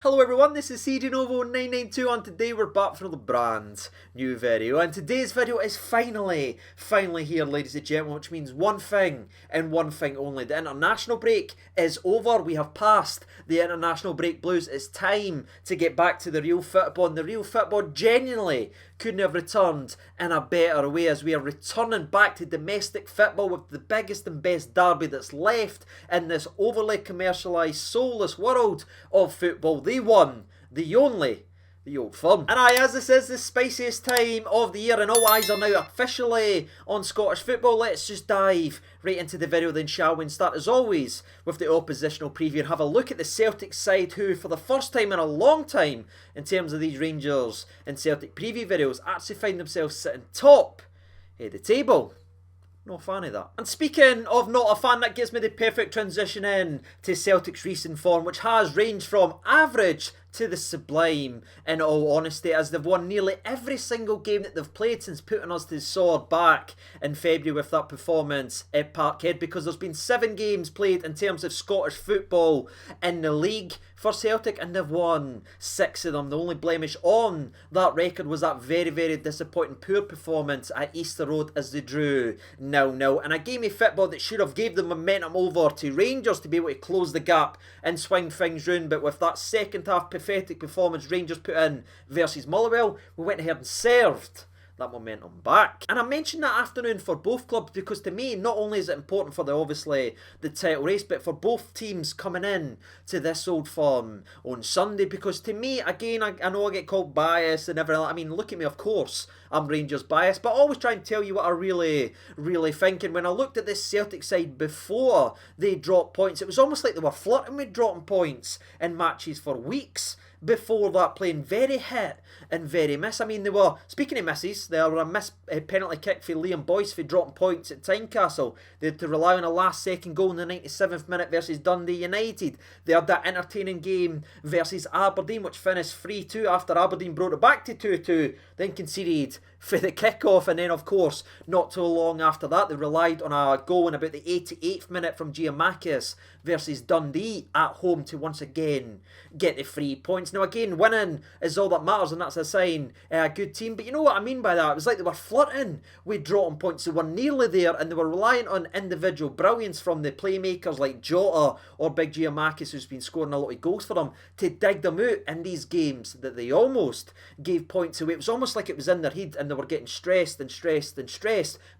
Hello everyone, this is CJNovo992 and today we're back for another brand new video, and today's video is finally here, ladies and gentlemen, which means one thing and one thing only. The international break is over. We have passed the international break blues. It's time to get back to the real football, and the real football genuinely couldn't have returned in a better way, as we are returning back to domestic football with the biggest and best derby that's left in this overly commercialised, soulless world of football. The one, the only, the Old Firm. And as this is the spiciest time of the year and all eyes are now officially on Scottish football, let's just dive right into the video then, shall we? And start as always with the oppositional preview and have a look at the Celtic side, who for the first time in a long time in terms of these Rangers and Celtic preview videos actually find themselves sitting top of the table. Not a fan of that. And speaking of not a fan, that gives me the perfect transition in to Celtic's recent form, which has ranged from average to the sublime, in all honesty, as they've won nearly every single game that they've played since putting us to the sword back in February with that performance at Parkhead, because there's been 7 games played in terms of Scottish football in the league for Celtic, and they've won 6 of them. The only blemish on that record was that very, very disappointing poor performance at Easter Road as they drew 0-0, and a game of football that should have gave the momentum over to Rangers to be able to close the gap and swing things round. But with that second half pathetic performance Rangers put in versus Motherwell, we went ahead and served that momentum back. And I mentioned that afternoon for both clubs because to me, not only is it important for obviously the title race, but for both teams coming in to this Old Firm on Sunday, because to me, again, I know I get called biased and everything. I mean, look at me, of course, I'm Rangers biased, but I always try and tell you what I really think. And when I looked at this Celtic side before they dropped points, it was almost like they were flirting with dropping points in matches for weeks before that, playing very hit and very miss. I mean, they were, speaking of misses, there were a missed penalty kick for Liam Boyce for dropping points at Tynecastle. They had to rely on a last second goal in the 97th minute versus Dundee United. They had that entertaining game versus Aberdeen, which finished 3-2 after Aberdeen brought it back to 2-2, then conceded for the kick-off. And then, of course, not too long after that, they relied on a goal in about the 88th minute from Giamakis versus Dundee at home to once again get the 3 points. Now, again, winning is all that matters, and that's a sign of a good team. But you know what I mean by that? It was like they were flirting with dropping points. They were nearly there, and they were relying on individual brilliance from the playmakers like Jota or Big Giamakis, who's been scoring a lot of goals for them, to dig them out in these games that they almost gave points away. It was almost like it was in their head, and they were getting stressed.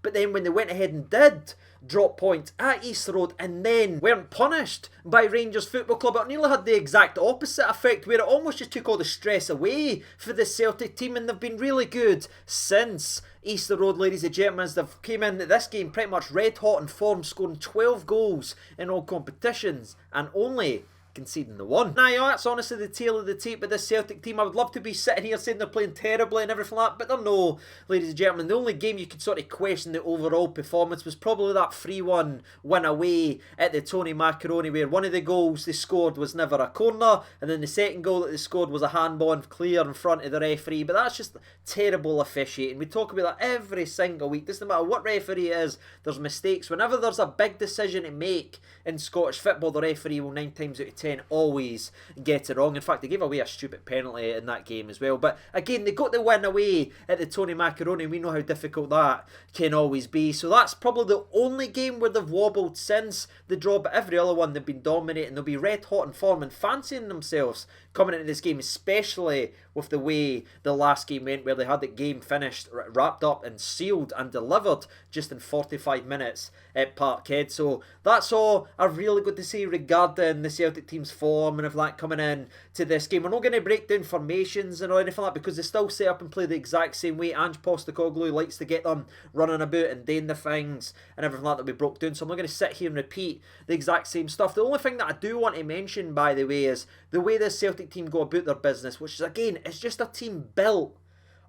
But then when they went ahead and did drop points at Easter Road and then weren't punished by Rangers Football Club, it nearly had the exact opposite effect, where it almost just took all the stress away for the Celtic team. And they've been really good since Easter Road, ladies and gentlemen, as they've came in this game pretty much red hot in form, scoring 12 goals in all competitions and only conceding the one. Now, that's honestly the tail of the tape with this Celtic team. I would love to be sitting here saying they're playing terribly and everything like that, but they're no, ladies and gentlemen. The only game you could sort of question the overall performance was probably that 3-1 win away at the Tony Macaroni, where one of the goals they scored was never a corner, and then the second goal that they scored was a handball and clear in front of the referee. But that's just terrible officiating. We talk about that every single week. Doesn't matter what referee it is, there's mistakes. Whenever there's a big decision to make in Scottish football, the referee will 9 times out of 10 always get it wrong. In fact, they gave away a stupid penalty in that game as well. But again, they got the win away at the Tony Macaroni. We know how difficult that can always be. So that's probably the only game where they've wobbled since the draw. But every other one they've been dominating. They'll be red hot in form and fancying themselves coming into this game, especially with the way the last game went, where they had the game finished, wrapped up and sealed and delivered just in 45 minutes at Parkhead. So that's all I've really got to say regarding the Celtic team's form and everything like coming in to this game. We're not going to break down formations and anything like that, because they still set up and play the exact same way. Ange Postecoglou likes to get them running about and doing the things and everything like that we broke down, so I'm not going to sit here and repeat the exact same stuff. The only thing that I do want to mention, by the way, is the way the Celtic team go about their business, which is, again, it's just a team built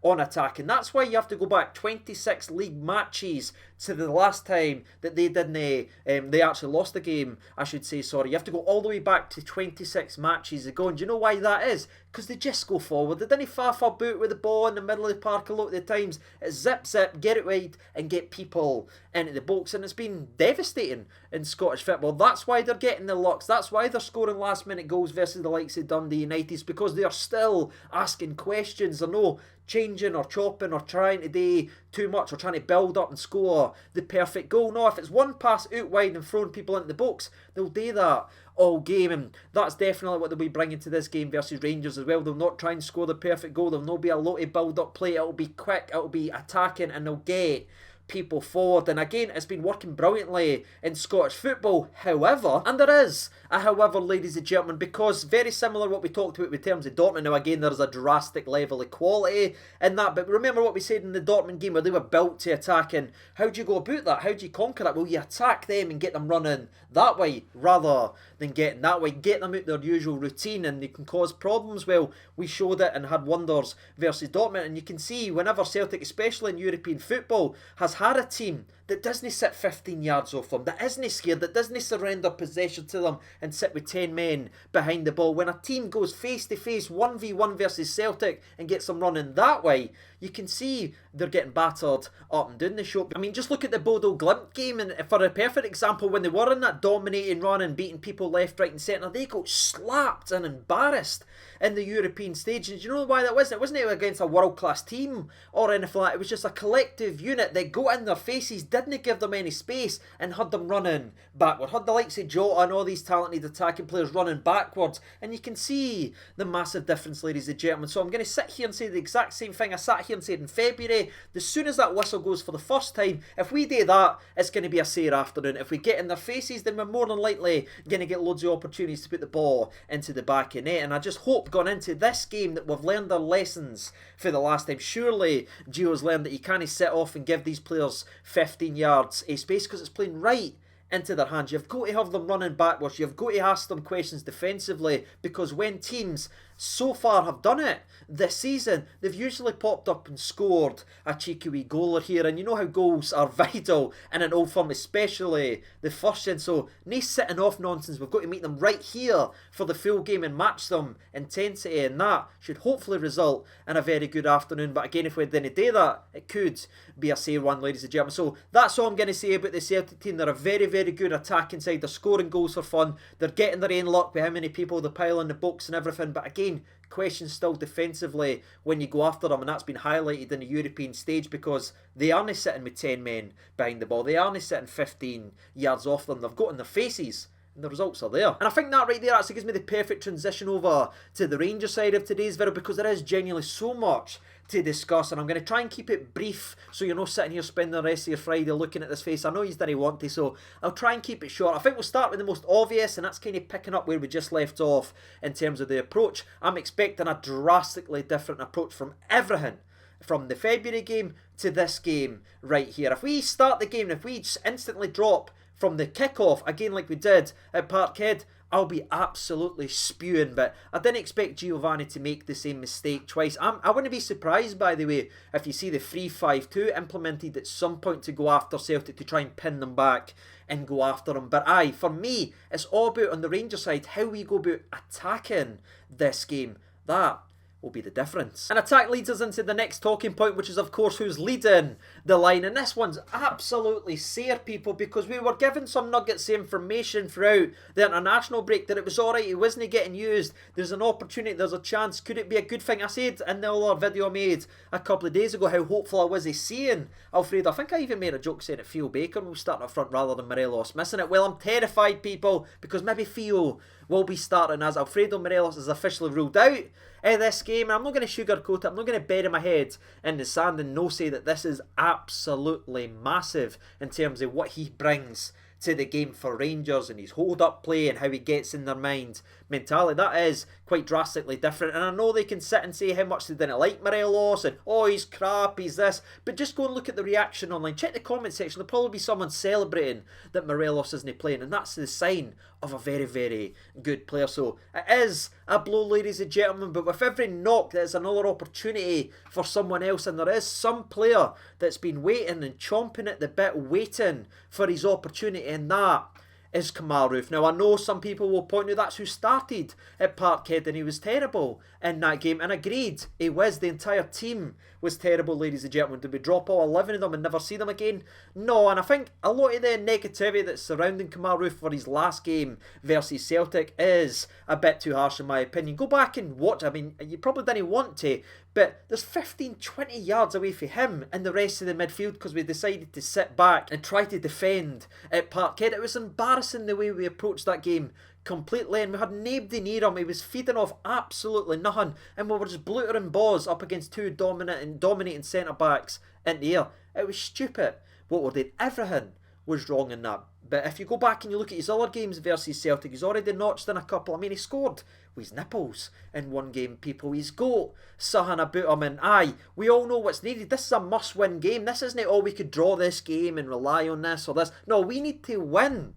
on attack, and that's why you have to go back 26 league matches to the last time that they didn't, they actually lost the game, I should say, sorry. You have to go all the way back to 26 matches ago, and do you know why that is? Because they just go forward. They didn't faff boot with the ball in the middle of the park a lot of the times. It's zip, get it wide, and get people into the box, and it's been devastating in Scottish football. That's why they're getting the locks. That's why they're scoring last minute goals versus the likes of Dundee United, because they are still asking questions. They're no changing or chopping or trying to do too much or trying to build up and score the perfect goal. No, if it's one pass out wide and throwing people into the box, they'll do that all game, and that's definitely what they'll be bringing to this game versus Rangers as well. They'll not try and score the perfect goal. There'll not be a lot of build up play. It'll be quick, it'll be attacking, and they'll get people forward. And again, it's been working brilliantly in Scottish football. However, and there is a however, ladies and gentlemen, because very similar to what we talked about in terms of Dortmund. Now again, there's a drastic level of quality in that, but remember what we said in the Dortmund game where they were built to attack, and how do you go about that? How do you conquer it? Well, you attack them and get them running that way rather than getting that way. Get them out their usual routine, and they can cause problems. Well, we showed it and had wonders versus Dortmund, and you can see whenever Celtic, especially in European football, has had a team that doesn't sit 15 yards off them, that isn't scared, that doesn't surrender possession to them and sit with 10 men behind the ball. When a team goes face to face 1v1 versus Celtic and gets them running that way, you can see they're getting battered up and down the show. I mean, just look at the Bodo Glimt game, and for a perfect example, when they were in that dominating run and beating people left, right and centre, they got slapped and embarrassed in the European stage. And do you know why that was? It wasn't against a world-class team or anything like that. It was just a collective unit that got in their faces, didn't give them any space, and had them running backward. Had the likes of Jota and all these talented attacking players running backwards. And you can see the massive difference, ladies and gentlemen. So I'm going to sit here and say the exact same thing I sat here and said in February. As soon as that whistle goes for the first time, if we do that, it's going to be a Sair afternoon. If we get in their faces, then we're more than likely going to get loads of opportunities to put the ball into the back of net. And I just hope going into this game that we've learned our lessons for the last time. Surely Gio's learned that you can't sit off and give these players 15 yards a space, because it's playing right into their hands. You've got to have them running backwards. You've got to ask them questions defensively, because when teams so far have done it this season, they've usually popped up and scored a cheeky wee goal or here, and you know how goals are vital in an old firm, especially the first gen. So no sitting off nonsense. We've got to meet them right here for the full game and match them intensity, and that should hopefully result in a very good afternoon. But again, if we didn't do that, it could be a Sair one, ladies and gentlemen. So that's all I'm going to say about the Celtic team. They're a very, very good attacking side. They're scoring goals for fun. They're getting their own luck with how many people they pile in the box and everything. But again, questions still defensively when you go after them, and that's been highlighted in the European stage, because they aren't sitting with 10 men behind the ball. They aren't sitting 15 yards off them. They've got in their faces, and the results are there. And I think that right there actually gives me the perfect transition over to the Rangers side of today's video, because there is genuinely so much to discuss, and I'm going to try and keep it brief so you're not sitting here spending the rest of your Friday looking at this face. I know you didn't want to, so I'll try and keep it short. I think we'll start with the most obvious, and that's kind of picking up where we just left off in terms of the approach. I'm expecting a drastically different approach from everything from the February game to this game right here. If we start the game, if we just instantly drop from the kickoff again like we did at Parkhead, I'll be absolutely spewing. But I didn't expect Giovanni to make the same mistake twice. I wouldn't be surprised, by the way, if you see the 3-5-2 implemented at some point to go after Celtic, to try and pin them back and go after them. But aye, for me, it's all about, on the Rangers side, how we go about attacking this game. That will be the difference. And attack leads us into the next talking point, which is of course who's leading the line. And this one's absolutely Sair, people, because we were given some nuggets of information throughout the international break that it was alright, he wasn't getting used, there's an opportunity, there's a chance, could it be a good thing? I said in the other video I made a couple of days ago how hopeful I was of seeing Alfredo. I think I even made a joke saying that Theo Baker will start up front rather than Morelos missing it. Well, I'm terrified, people, because maybe Theo will be starting, as Alfredo Morelos is officially ruled out in this game. And I'm not going to sugarcoat it. I'm not going to bury my head in the sand and no say that this is absolutely massive in terms of what he brings to the game for Rangers, and his hold up play and how he gets in their mind mentality. That is quite drastically different. And I know they can sit and say how much they didn't like Morelos and, oh, he's crap, he's this. But just go and look at the reaction online. Check the comment section. There'll probably be someone celebrating that Morelos isn't playing. And that's the sign of a very, very good player. So it is a blow, ladies and gentlemen. But with every knock, there's another opportunity for someone else. And there is some player that's been waiting and chomping at the bit, waiting for his opportunity. And that is Roofe. Now, I know some people will point out that's who started at Parkhead and he was terrible in that game. And agreed, he was. The entire team was terrible, ladies and gentlemen. Did we drop all 11 of them and never see them again? No, and I think a lot of the negativity that's surrounding Roofe for his last game versus Celtic is a bit too harsh in my opinion. Go back and watch. I mean, you probably didn't want to, but there's 15, 20 yards away from him and the rest of the midfield because we decided to sit back and try to defend at Parkhead. It was embarrassing the way we approached that game completely, and we had nobody near him. He was feeding off absolutely nothing, and we were just blootering balls up against two dominating centre backs in the air. It was stupid what we did. Everything was wrong in that. But if you go back and you look at his other games versus Celtic, he's already notched in a couple. I mean, he scored with his nipples in one game, people. He's got something about him, and aye, we all know what's needed. This is a must-win game. This isn't, oh, we could draw this game and rely on this or this. No, we need to win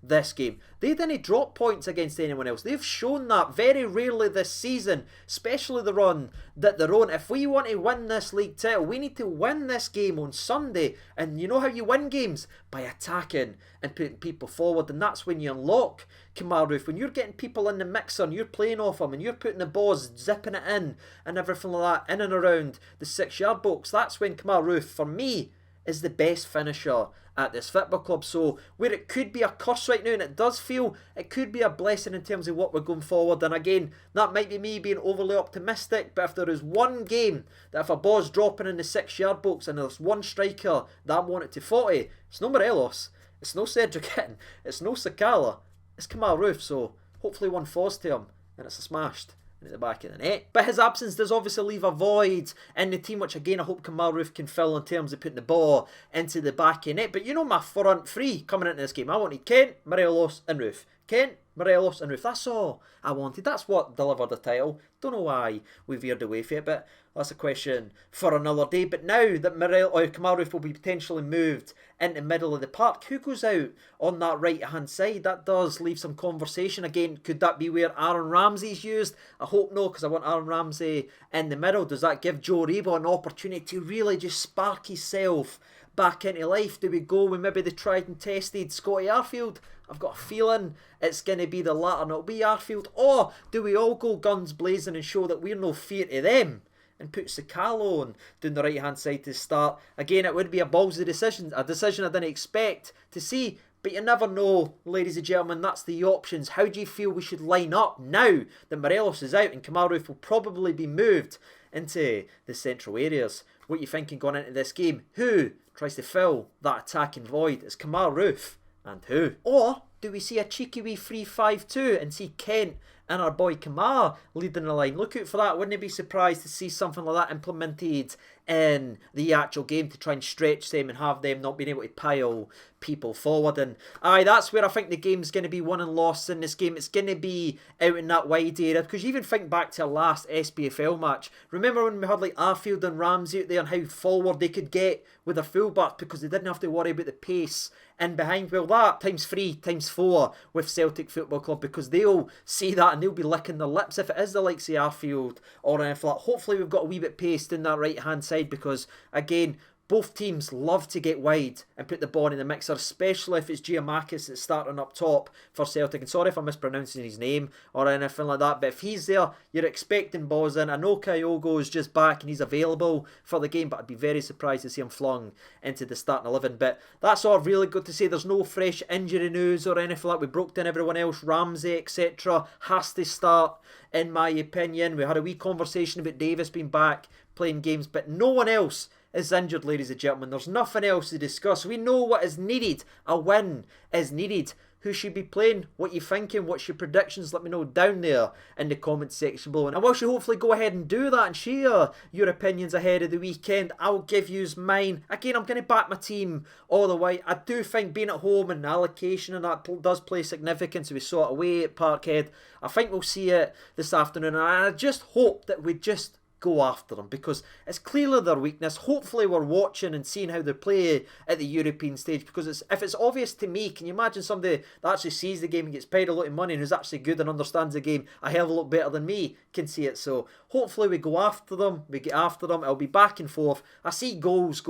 this game. They didn't drop points against anyone else. They've shown that very rarely this season, especially the run that they're on. If we want to win this league title, we need to win this game on Sunday. And you know how you win games? By attacking and putting people forward. And that's when you unlock Roofe. When you're getting people in the mixer and you're playing off them and you're putting the balls, zipping it in and everything like that in and around the 6-yard box, that's when Roofe, for me, is the best finisher at this football club. So where it could be a curse right now, and it does feel it could be a blessing in terms of what we're going forward. And again, that might be me being overly optimistic, but if there is one game that if a ball's dropping in the 6-yard box and there's one striker that I want it to 40, it's no Morelos, it's no Cedric Hitton, it's no Sakala, it's Roofe. So hopefully one falls to him and it's a smashed at the back of the net. But his absence does obviously leave a void in the team, which again I hope Roofe can fill in terms of putting the ball into the back of the net. But you know my front three coming into this game, I wanted Kent, Morelos and Roofe. Kent, Morelos and Roofe. That's all I wanted. That's what delivered the title. Don't know why we veered away from it, but that's a question for another day. But now that Roofe will be potentially moved into the middle of the park, who goes out on that right hand side? That does leave some conversation. Again, could that be where Aaron Ramsey's used? I hope no, because I want Aaron Ramsey in the middle. Does that give Joe Rebo an opportunity to really just spark himself back into life? Do we go with maybe the tried and tested Scotty Arfield? I've got a feeling it's going to be the latter, and it'll be Arfield. Or do we all go guns blazing and show that we're no fear to them and put Sakalo on down the right hand side to start? Again, it would be a ballsy decision, a decision I didn't expect to see, but you never know, ladies and gentlemen. That's the options. How do you feel we should line up now that Morelos is out and Roofe will probably be moved into the central areas? What are you thinking going into this game? Who tries to fill that attacking void? Is Roofe and who? Or do we see a cheeky wee 3-5-2 and see Kent and our boy Kamara leading the line? Look out for that. Wouldn't you be surprised to see something like that implemented in the actual game to try and stretch them and have them not being able to pile people forward? And aye, that's where I think the game's going to be won and lost in this game. It's going to be out in that wide area, because you even think back to our last SPFL match. Remember when we had like Arfield and Ramsey out there and how forward they could get with their fullbacks because they didn't have to worry about the pace in behind? Well, that times 3, times 4 with Celtic Football Club, because they'll see that and they'll be licking their lips if it is the likes of Arfield or anything like that. Hopefully we've got a wee bit pace in that right hand side, because again, both teams love to get wide and put the ball in the mixer, especially if it's Giamakis that's starting up top for Celtic. And sorry if I'm mispronouncing his name or anything like that, but if he's there, you're expecting balls in. I know Kyogo is just back and he's available for the game, but I'd be very surprised to see him flung into the starting 11. But that's all really good to say. There's no fresh injury news or anything like that. We broke down everyone else. Ramsey, etc. has to start, in my opinion. We had a wee conversation about Davis being back playing games, but no one else is injured, ladies and gentlemen. There's nothing else to discuss. We know what is needed. A win is needed. Who should be playing? What you thinking? What's your predictions? Let me know down there in the comment section below. And whilst you hopefully go ahead and do that and share your opinions ahead of the weekend, I'll give you mine. Again, I'm going to back my team all the way. I do think being at home and the allocation and that does play significance. We saw it away at Parkhead. I think we'll see it this afternoon. And I just hope that we just go after them, because it's clearly their weakness. Hopefully we're watching and seeing how they play at the European stage, because if it's obvious to me, can you imagine somebody that actually sees the game and gets paid a lot of money and who's actually good and understands the game a hell of a lot better than me can see it. So hopefully we go after them, we get after them. It'll be back and forth. I see goals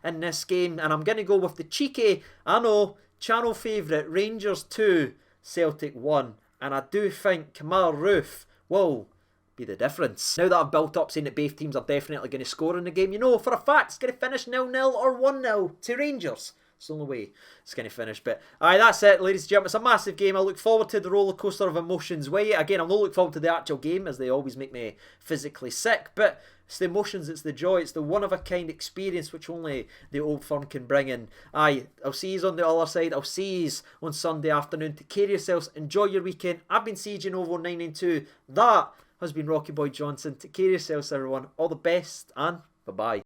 in this game, and I'm going to go with the cheeky, I know, channel favourite, Rangers 2, Celtic 1, and I do think Kamal Roofe will be the difference. Now that I've built up saying that both teams are definitely going to score in the game, you know for a fact it's going to finish 0-0 or 1-0 to Rangers. It's the only way it's going to finish. But aye, that's it, ladies and gentlemen. It's a massive game. I look forward to the roller coaster of emotions. Again, I'm not looking forward to the actual game, as they always make me physically sick. But it's the emotions, it's the joy, it's the one-of-a-kind experience which only the Old Firm can bring in. Aye, I'll see you on the other side. I'll see you on Sunday afternoon. Take care of yourselves. Enjoy your weekend. I've been CJ Novo 992. That has been Rocky Boy Johnson. Take care of yourselves, everyone. All the best, and bye-bye.